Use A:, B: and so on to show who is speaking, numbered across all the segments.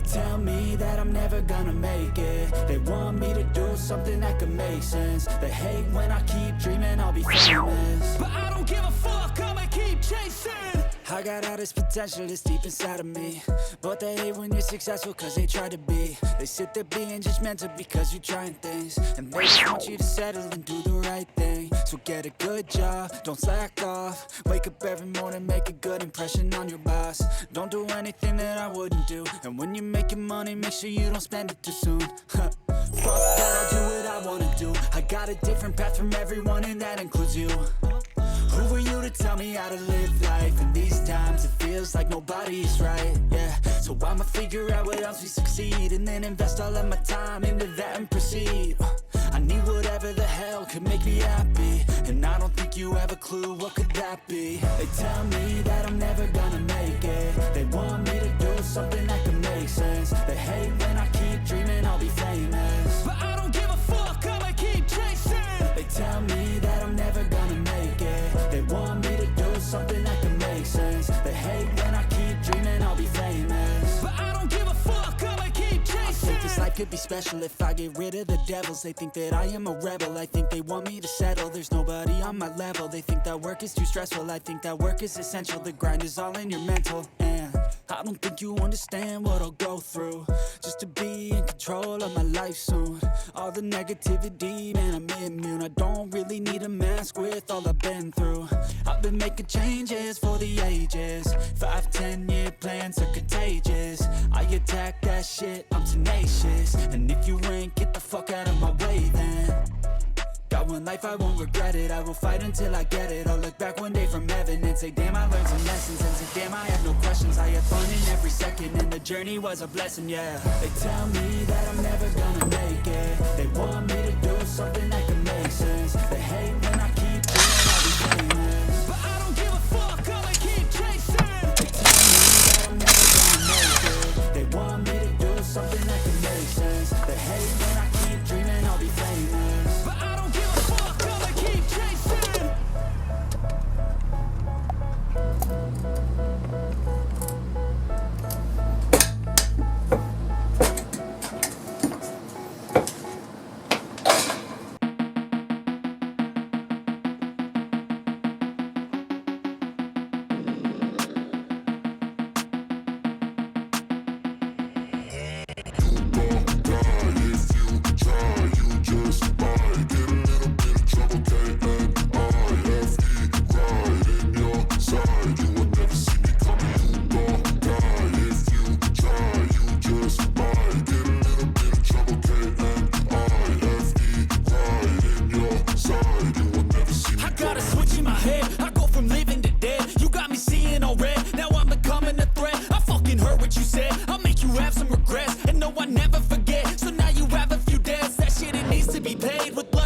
A: tell me that I'm never gonna make it. They want me to do something that could make sense. They hate when I keep dreaming I'll be famous, but I don't give a fuck, I'ma keep chasing. I got all this potential that's deep inside of me, but they hate when you're successful cause they try to be. They sit there being judgmental because you're trying things, and they just want you to settle and do the right thing. So get a good job, don't slack off. Wake up every morning, make a good impression on your boss. Don't do anything that I wouldn't do, and when you're making money, make sure you don't spend it too soon. Fuck that, I'll do what I wanna do. I got a different path from everyone, and that includes you. Who are you to tell me how to live life? In these times it feels like nobody is right, yeah. So I'ma figure out what else we succeed, and then invest all of my time into that and proceed. I need whatever the hell could make me happy, and I don't think you have a clue what could that be. They tell me that I'm never gonna make it. They want me to do something that could make sense. They hate when I keep dreaming I'll be famous, but I don't give a fuck, I'ma keep chasing. They tell me that I'm never gonna make it. They want me to do something that can make sense. They hate when I keep dreaming I'll be famous, but I don't give a fuck, I'ma keep chasing. I think this life could be special if I get rid of the devils. They think that I am a rebel, I think they want me to settle. There's nobody on my level, they think that work is too stressful. I think that work is essential, the grind is all in your mental. And I don't think you understand what I'll go through just to be in control of my life soon. All the negativity, man, I'm immune. I don't really need a mask with all I've been through. I've been making changes for the ages. 5-10 year plans are contagious. I attack that shit, I'm tenacious. And if you ain't, get the fuck out of my way then. Got one life, I won't regret it. I will fight until I get it. I'll look back one day from heaven and say, damn, I learned some lessons. And say, damn, I have no questions. I had fun in every second, and the journey was a blessing, yeah. They tell me that I'm never gonna make it. They want me to do something that can make sense. They hate when I keep dreaming I'll be famous, but I don't give a fuck, I'ma keep chasing. They tell me that I'm never gonna make it. They want me to do something that can make sense. They hate when I keep dreaming I'll be famous, but I don't give a fuck, I'ma keep chasing.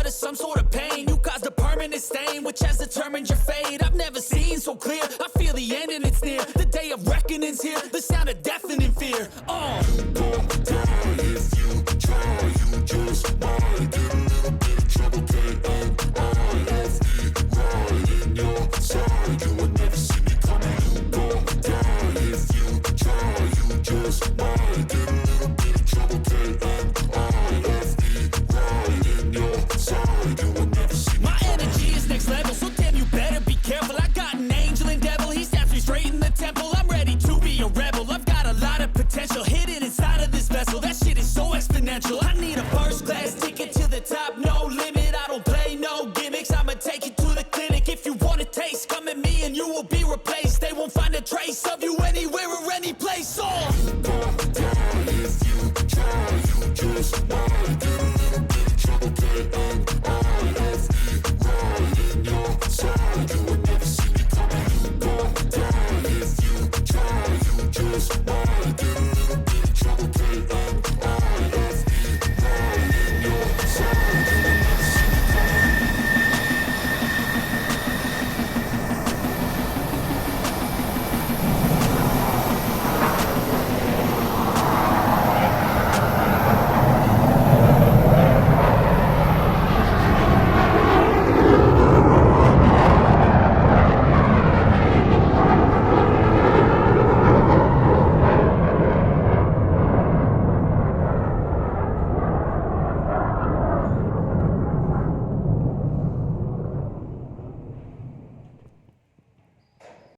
A: Some sort of pain, you caused a permanent stain, which has determined your fate. I've never seen so clear, I feel the end and it's near. The day of reckoning's here, the sound of deafening fear.